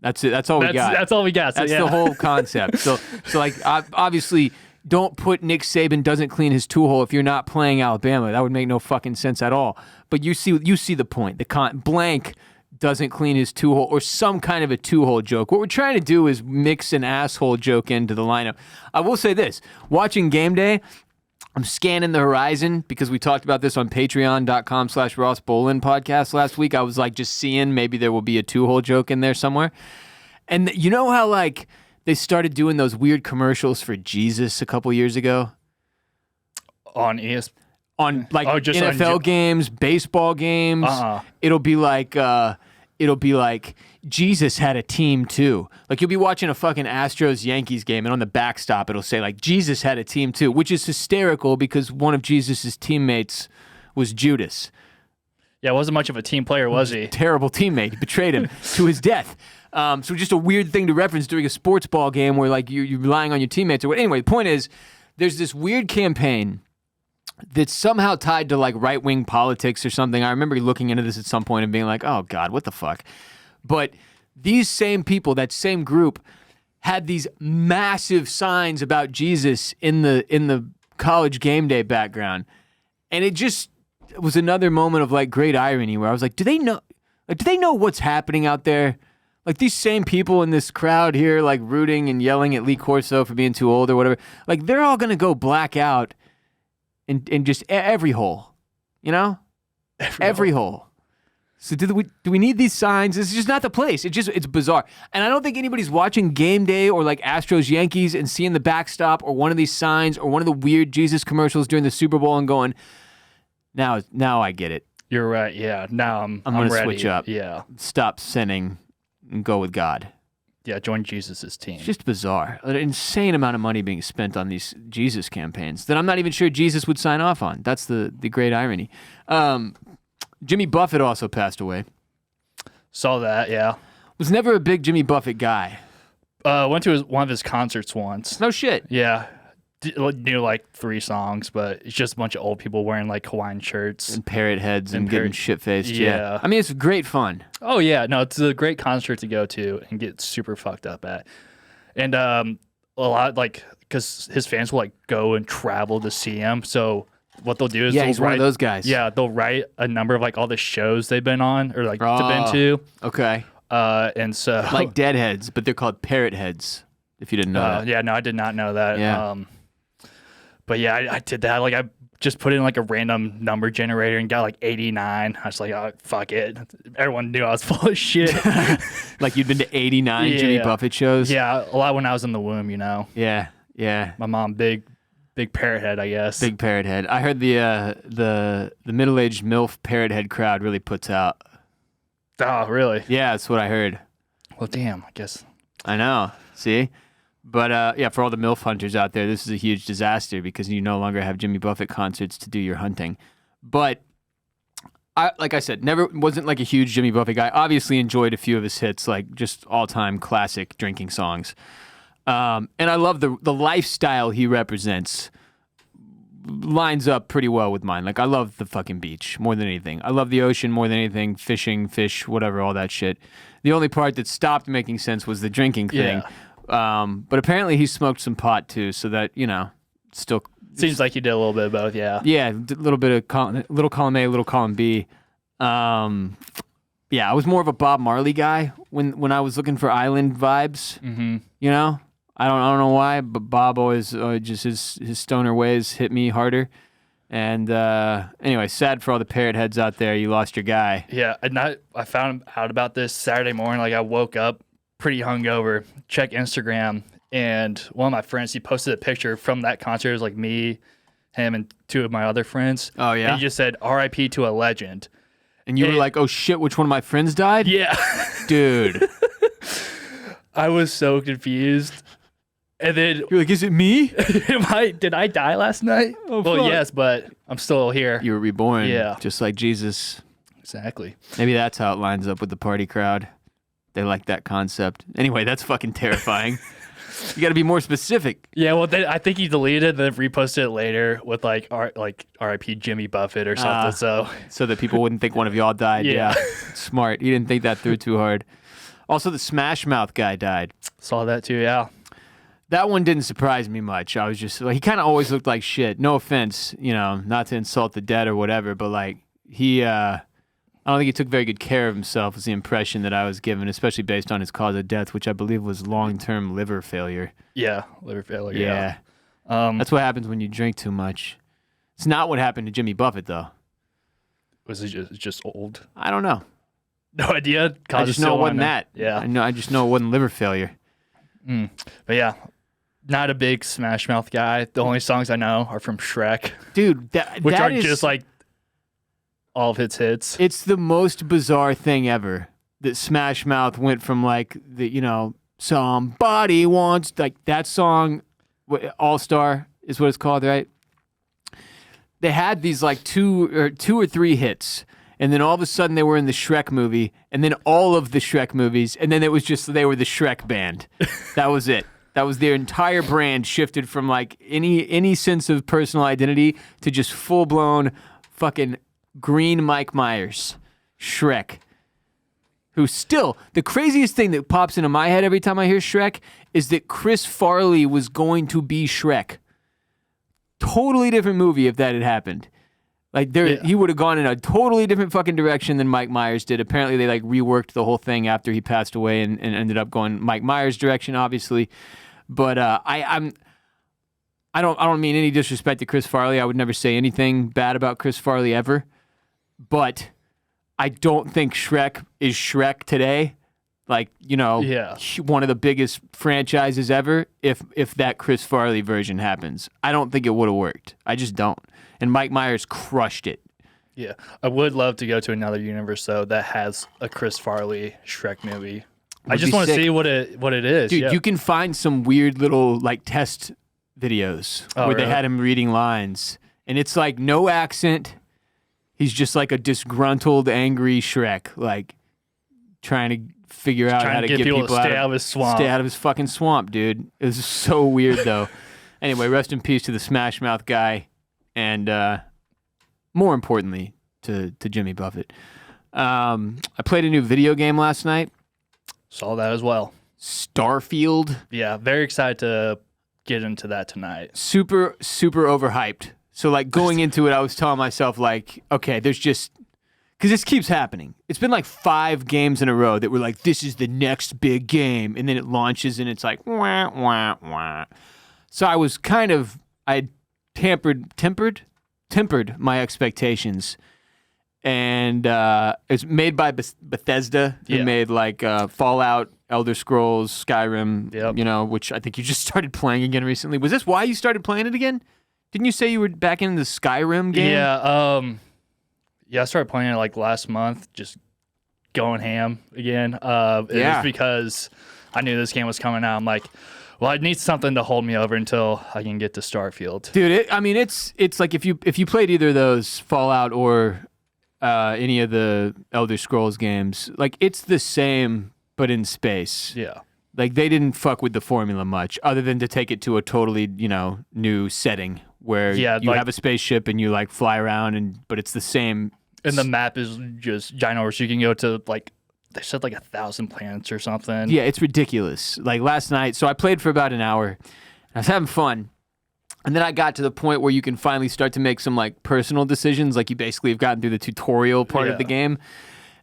Speaker 1: That's it. That's all we got.
Speaker 2: That's all we got. So,
Speaker 1: that's the whole concept. So like, obviously, don't put Nick Saban doesn't clean his two-hole if you're not playing Alabama. That would make no fucking sense at all. But you see the point. Blank doesn't clean his two-hole, or some kind of a two-hole joke. What we're trying to do is mix an asshole joke into the lineup. I will say this. Watching Game Day, I'm scanning the horizon because we talked about this on patreon.com/Ross Bolen podcast last week. I was like just seeing maybe there will be a two-hole joke in there somewhere. And you know how like they started doing those weird commercials for Jesus a couple years ago?
Speaker 2: On ESPN?
Speaker 1: On like NFL games, baseball games. It'll be like Jesus had a team too. Like you'll be watching a fucking Astros-Yankees game and on the backstop it'll say like Jesus had a team too, which is hysterical because one of Jesus's teammates was Judas.
Speaker 2: Yeah, wasn't much of a team player, was he?
Speaker 1: Terrible teammate. He betrayed him to his death. So just a weird thing to reference during a sports ball game where like you're relying on your teammates or what. Anyway, the point is there's this weird campaign that's somehow tied to like right-wing politics or something. I remember looking into this at some point and being like, oh God, what the fuck? But these same people, that same group, had these massive signs about Jesus in the College Game Day background. And it was another moment of like great irony where I was like, do they know what's happening out there? Like these same people in this crowd here, like rooting and yelling at Lee Corso for being too old or whatever, like they're all going to go black out in just every hole, you know? Every hole. So do we need these signs? This is just not the place. It's bizarre. And I don't think anybody's watching Game Day or like Astros Yankees and seeing the backstop or one of these signs or one of the weird Jesus commercials during the Super Bowl and going, now I get it.
Speaker 2: You're right. Yeah. Now I'm
Speaker 1: going to
Speaker 2: ready.
Speaker 1: switch up.
Speaker 2: Yeah.
Speaker 1: Stop sinning and go with God.
Speaker 2: Yeah, join Jesus' team.
Speaker 1: It's just bizarre. An insane amount of money being spent on these Jesus campaigns that I'm not even sure Jesus would sign off on. That's the great irony. Jimmy Buffett also passed away.
Speaker 2: Saw that, yeah.
Speaker 1: Was never a big Jimmy Buffett guy.
Speaker 2: Went to one of his concerts once.
Speaker 1: No shit.
Speaker 2: Yeah. Knew like 3 songs, but it's just a bunch of old people wearing like Hawaiian shirts.
Speaker 1: And parrot heads and getting shit-faced.
Speaker 2: Yeah.
Speaker 1: I mean, it's great fun.
Speaker 2: Oh, yeah. No, it's a great concert to go to and get super fucked up at. And a lot, like, because his fans will like go and travel to see him. So what they'll do is
Speaker 1: he's one of those guys.
Speaker 2: Yeah, they'll write a number of like all the shows they've been on or like been to.
Speaker 1: Okay.
Speaker 2: And so
Speaker 1: Like deadheads, but they're called parrot heads. If you didn't know that.
Speaker 2: yeah, no, I did not know that.
Speaker 1: Yeah.
Speaker 2: But yeah, I did that. Like I just put in like a random number generator and got like 89. I was like, oh, fuck it. Everyone knew I was full of shit.
Speaker 1: Like you'd been to 89 Jimmy Buffett shows?
Speaker 2: Yeah, a lot when I was in the womb,
Speaker 1: Yeah, yeah.
Speaker 2: My mom, big parrot head, I guess.
Speaker 1: Big parrot head. I heard the middle-aged MILF parrot head crowd really puts out.
Speaker 2: Oh, really?
Speaker 1: Yeah, that's what I heard.
Speaker 2: Well, damn, I guess.
Speaker 1: I know. See? But yeah, for all the MILF hunters out there, this is a huge disaster because you no longer have Jimmy Buffett concerts to do your hunting. But like I said, never wasn't like a huge Jimmy Buffett guy. Obviously enjoyed a few of his hits, like just all-time classic drinking songs. And I love the lifestyle he represents. Lines up pretty well with mine. Like I love the fucking beach more than anything. I love the ocean more than anything. Fishing, fish, whatever, all that shit. The only part that stopped making sense was the drinking thing.
Speaker 2: Yeah.
Speaker 1: But apparently he smoked some pot too, so that still
Speaker 2: seems like he did a little bit of both. Yeah.
Speaker 1: Yeah, a little bit of little column A, little column B. Yeah, I was more of a Bob Marley guy when I was looking for island vibes.
Speaker 2: Mm-hmm.
Speaker 1: I don't know why, but Bob always just his stoner ways hit me harder. And anyway, sad for all the parrot heads out there. You lost your guy.
Speaker 2: Yeah, and I found out about this Saturday morning. Like I woke up pretty hungover, check Instagram, and one of my friends, he posted a picture from that concert. It was like me, him, and two of my other friends.
Speaker 1: Oh, yeah?
Speaker 2: And he just said, RIP to a legend.
Speaker 1: And you were like, oh shit, which one of my friends died?
Speaker 2: Yeah.
Speaker 1: Dude.
Speaker 2: I was so confused. And then
Speaker 1: You're like, is it me?
Speaker 2: did I die last night?
Speaker 1: Oh,
Speaker 2: well,
Speaker 1: fuck.
Speaker 2: yes, but I'm still here.
Speaker 1: You were reborn.
Speaker 2: Yeah.
Speaker 1: Just like Jesus.
Speaker 2: Exactly.
Speaker 1: Maybe that's how it lines up with the party crowd. They like that concept. Anyway, that's fucking terrifying. You got to be more specific.
Speaker 2: Yeah, well, I think he deleted it, then reposted it later with like R.I.P. Jimmy Buffett or something.
Speaker 1: So that people wouldn't think one of y'all died.
Speaker 2: Yeah.
Speaker 1: Smart. He didn't think that through too hard. Also, the Smash Mouth guy died.
Speaker 2: Saw that too. Yeah.
Speaker 1: That one didn't surprise me much. I was just like, he kind of always looked like shit. No offense, not to insult the dead or whatever, but like I don't think he took very good care of himself was the impression that I was given, especially based on his cause of death, which I believe was long-term liver failure.
Speaker 2: Yeah, liver failure.
Speaker 1: Yeah. That's what happens when you drink too much. It's not what happened to Jimmy Buffett, though.
Speaker 2: Was he just old?
Speaker 1: I don't know.
Speaker 2: No idea.
Speaker 1: I just know it wasn't that.
Speaker 2: Yeah.
Speaker 1: I just know it wasn't liver failure.
Speaker 2: But yeah, not a big Smash Mouth guy. The only songs I know are from Shrek.
Speaker 1: Dude,
Speaker 2: which
Speaker 1: that
Speaker 2: are
Speaker 1: is
Speaker 2: just like all of its hits.
Speaker 1: It's the most bizarre thing ever that Smash Mouth went from like the, somebody wants, like that song, All Star is what it's called, right? They had these like two or three hits, and then all of a sudden they were in the Shrek movie, and then all of the Shrek movies, and then it was just they were the Shrek band. That was it. That was their entire brand shifted from like any sense of personal identity to just full blown fucking green Mike Myers, Shrek. Who still, the craziest thing that pops into my head every time I hear Shrek is that Chris Farley was going to be Shrek. Totally different movie if that had happened. Like he would have gone in a totally different fucking direction than Mike Myers did. Apparently they like reworked the whole thing after he passed away and ended up going Mike Myers' direction, obviously. But I don't mean any disrespect to Chris Farley. I would never say anything bad about Chris Farley ever. But I don't think Shrek is Shrek today. Like, one of the biggest franchises ever, if that Chris Farley version happens. I don't think it would have worked. I just don't. And Mike Myers crushed it.
Speaker 2: Yeah. I would love to go to another universe, though, that has a Chris Farley Shrek movie. I just want to see what it is.
Speaker 1: Dude, you can find some weird little, like, test videos where they had him reading lines. And it's, like, no accent. He's just, like, a disgruntled, angry Shrek, like, trying to figure out how to get people
Speaker 2: to stay out of his swamp.
Speaker 1: Stay out of his fucking swamp, dude. It was so weird, though. Anyway, rest in peace to the Smash Mouth guy, and more importantly, to Jimmy Buffett. I played a new video game last night.
Speaker 2: Saw that as well.
Speaker 1: Starfield.
Speaker 2: Yeah, very excited to get into that tonight.
Speaker 1: Super, super overhyped. So, like, going into it, I was telling myself, like, okay, there's just... because this keeps happening. It's been like 5 games in a row that we're like, this is the next big game. And then it launches and it's like, wah, wah, wah. So I tempered my expectations. And it's made by Bethesda, who made like Fallout, Elder Scrolls, Skyrim, which I think you just started playing again recently. Was this why you started playing it again? Didn't you say you were back in the Skyrim game?
Speaker 2: Yeah, I started playing it like last month, just going ham again. It was because I knew this game was coming out. I'm like, well, I need something to hold me over until I can get to Starfield.
Speaker 1: Dude, it's like if you played either of those, Fallout or any of the Elder Scrolls games, like it's the same but in space.
Speaker 2: Yeah.
Speaker 1: Like they didn't fuck with the formula much, other than to take it to a totally, new setting where you have a spaceship and you like fly around but it's the same.
Speaker 2: And the map is just ginormous. You can go to they said 1,000 planets or something.
Speaker 1: Yeah, it's ridiculous. Like last night, so I played for about an hour. I was having fun. And then I got to the point where you can finally start to make some like personal decisions. Like you basically have gotten through the tutorial part of the game.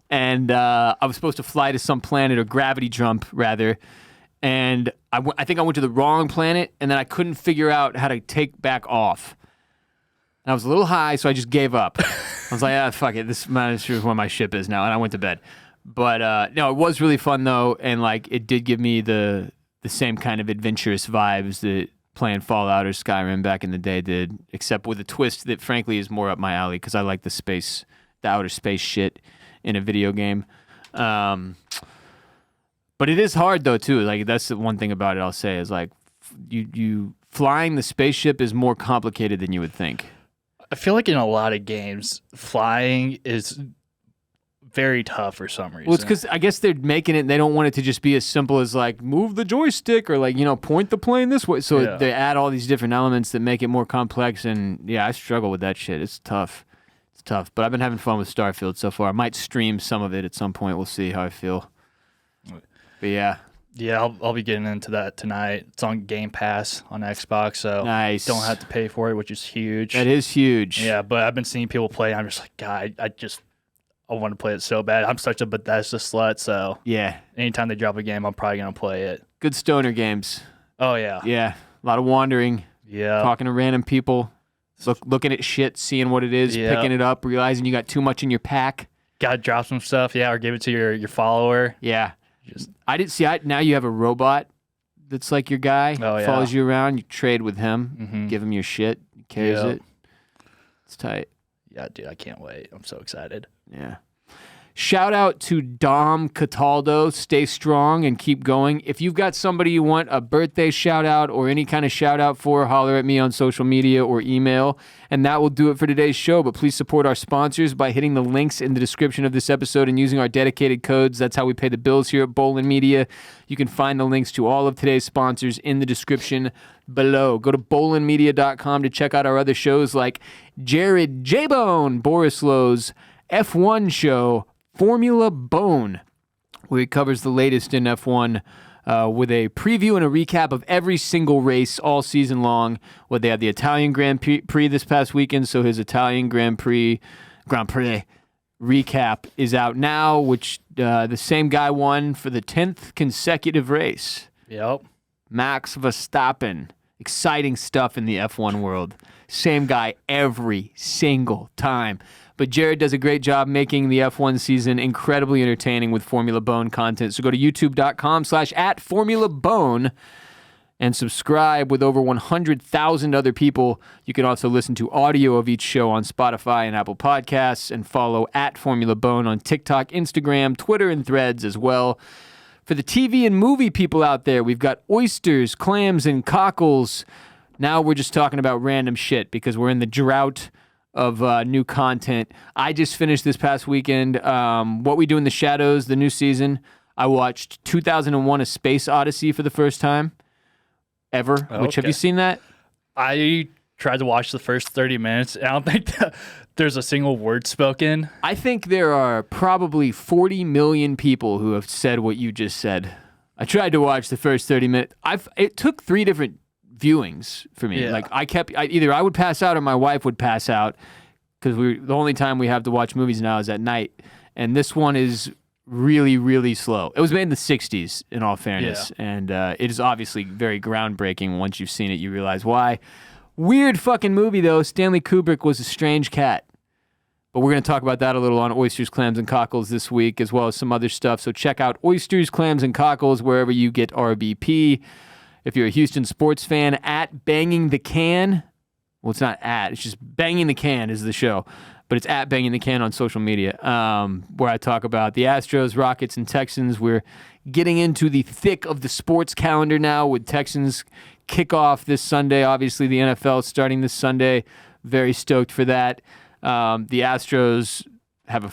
Speaker 1: And I was supposed to fly to some planet, or gravity jump rather. And I think I went to the wrong planet, and then I couldn't figure out how to take back off. And I was a little high, so I just gave up. I was like, fuck it. This is where my ship is now. And I went to bed. But no, it was really fun though. And like, it did give me the same kind of adventurous vibes that playing Fallout or Skyrim back in the day did, except with a twist that frankly is more up my alley because I like the outer space shit in a video game. But it is hard though too. Like that's the one thing about it I'll say is like you flying the spaceship is more complicated than you would think.
Speaker 2: I feel like in a lot of games, flying is very tough for some reason.
Speaker 1: Well, it's because I guess they're making it, and they don't want it to just be as simple as like move the joystick or like, point the plane this way. So they add all these different elements that make it more complex. And yeah, I struggle with that shit. It's tough. But I've been having fun with Starfield so far. I might stream some of it at some point. We'll see how I feel. But yeah.
Speaker 2: Yeah, I'll be getting into that tonight. It's on Game Pass on Xbox, so
Speaker 1: nice.
Speaker 2: Don't have to pay for it, which is huge.
Speaker 1: That is huge.
Speaker 2: Yeah, but I've been seeing people play. I'm just like, God, I want to play it so bad. I'm such a Bethesda slut, so
Speaker 1: yeah.
Speaker 2: Anytime they drop a game, I'm probably gonna play it.
Speaker 1: Good stoner games.
Speaker 2: Oh yeah.
Speaker 1: Yeah, a lot of wandering.
Speaker 2: Yeah.
Speaker 1: Talking to random people, looking at shit, seeing what it is, picking it up, realizing you got too much in your pack.
Speaker 2: Gotta drop some stuff, or give it to your follower.
Speaker 1: Yeah. I didn't see. Now you have a robot that's like your guy.
Speaker 2: Oh, yeah.
Speaker 1: Follows you around. You trade with him. Give him your shit. He carries it. It's tight.
Speaker 2: Yeah, dude, I can't wait. I'm so excited.
Speaker 1: Yeah. Shout out to Dom Cataldo. Stay strong and keep going. If you've got somebody you want a birthday shout out or any kind of shout out for, holler at me on social media or email. And that will do it for today's show. But please support our sponsors by hitting the links in the description of this episode and using our dedicated codes. That's how we pay the bills here at Bolen Media. You can find the links to all of today's sponsors in the description below. Go to bolenmedia.com to check out our other shows like Jared J-Bone, Boris Lowe's F1 show, Formula Bone, where he covers the latest in F1 with a preview and a recap of every single race all season long. Well, they had the Italian Grand Prix this past weekend, so his Italian Grand Prix recap is out now, which the same guy won for the 10th consecutive race.
Speaker 2: Yep.
Speaker 1: Max Verstappen. Exciting stuff in the F1 world. Same guy every single time. But Jared does a great job making the F1 season incredibly entertaining with Formula Bone content. So go to youtube.com/@FormulaBone and subscribe with over 100,000 other people. You can also listen to audio of each show on Spotify and Apple Podcasts and follow @FormulaBone on TikTok, Instagram, Twitter, and Threads as well. For the TV and movie people out there, we've got oysters, clams, and cockles. Now we're just talking about random shit because we're in the drought of new content. I just finished this past weekend What We Do in the Shadows, the new season. I watched 2001: A Space Odyssey for the first time ever. Which, have you seen that?
Speaker 2: I tried to watch the first 30 minutes. I don't think there's a single word spoken.
Speaker 1: I think there are probably 40 million people who have said what you just said. I tried to watch the first 30 minutes. It took 3 different viewings for me.
Speaker 2: Yeah.
Speaker 1: Like either I would pass out or my wife would pass out because the only time we have to watch movies now is at night, and this one is really, really slow. It was made in the 60s, in all fairness, and it is obviously very groundbreaking. Once you've seen it, you realize why. Weird fucking movie, though. Stanley Kubrick was a strange cat. But we're going to talk about that a little on Oysters, Clams, and Cockles this week, as well as some other stuff. So check out Oysters, Clams, and Cockles wherever you get RBP. If you're a Houston sports fan, at Banging the Can. Well, it's not at. It's just Banging the Can is the show. But it's at Banging the Can on social media, where I talk about the Astros, Rockets, and Texans. We're getting into the thick of the sports calendar now with Texans kickoff this Sunday. Obviously, the NFL is starting this Sunday. Very stoked for that. The Astros have a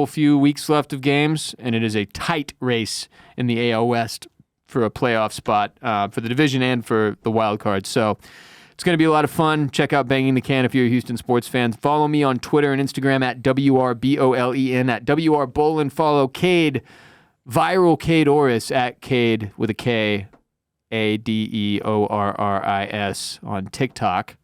Speaker 1: few weeks left of games, and it is a tight race in the AL West for a playoff spot for the division and for the wild card. So it's going to be a lot of fun. Check out Banging the Can if you're a Houston sports fan. Follow me on Twitter and Instagram at WRBOLEN, at WRBolen. Follow Kade, Viral Kade Orris, at Kade with a K, ADEORRIS on TikTok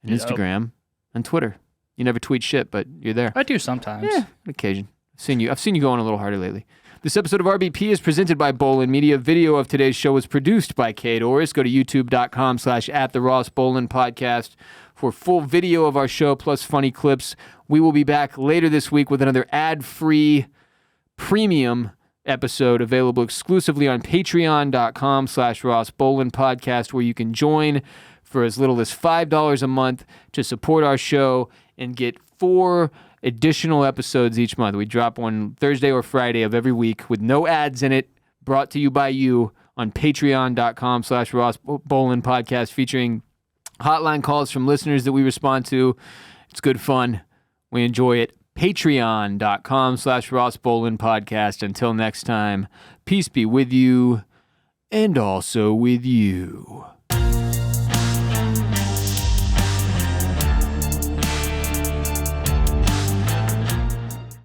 Speaker 1: and Instagram and Twitter. You never tweet shit, but you're there.
Speaker 2: I do sometimes.
Speaker 1: Yeah, on occasion. I've seen you going a little harder lately. This episode of RBP is presented by Bolen Media. Video of today's show was produced by Kade Orris. Go to youtube.com/@the-Ross-Bolen podcast for full video of our show plus funny clips. We will be back later this week with another ad-free premium episode available exclusively on patreon.com/Ross-Bolen podcast, where you can join for as little as $5 a month to support our show and get 4 additional episodes each month. We drop one Thursday or Friday of every week with no ads in it, brought to you by you on patreon.com/Ross-Bolen podcast, featuring hotline calls from listeners that we respond to. It's good fun. We enjoy it. Patreon.com/Ross-Bolen podcast. Until next time, peace be with you and also with you.